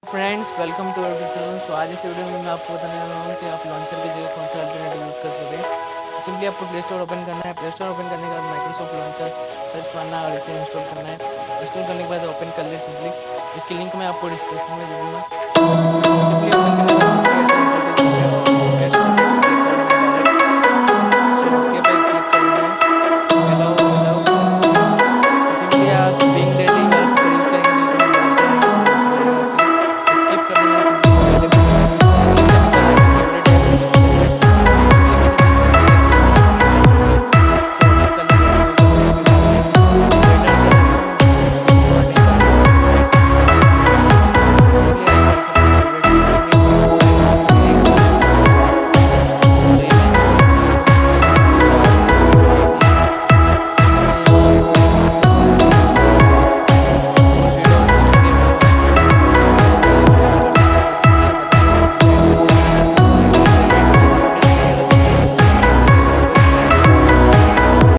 Friends, welcome to our channel. So आज इस video में मैं आपको बताने वाला हूँ कि आप लॉन्चर की जगह कौन सा अल्टरनेटिव यूज़ कर सकते हैं। सिंपली आपको प्ले स्टोर ओपन करना है। प्ले स्टोर ओपन करने के बाद माइक्रोसॉफ्ट लॉन्चर सर्च करना है और इसे इंस्टॉल करना है। इंस्टॉल करने के बाद ओपन कर ले सिंपली। इसकी लिंक मैं आपको डिस्क्रिप्शन में दे दूँगा। सिंपली ओपन करने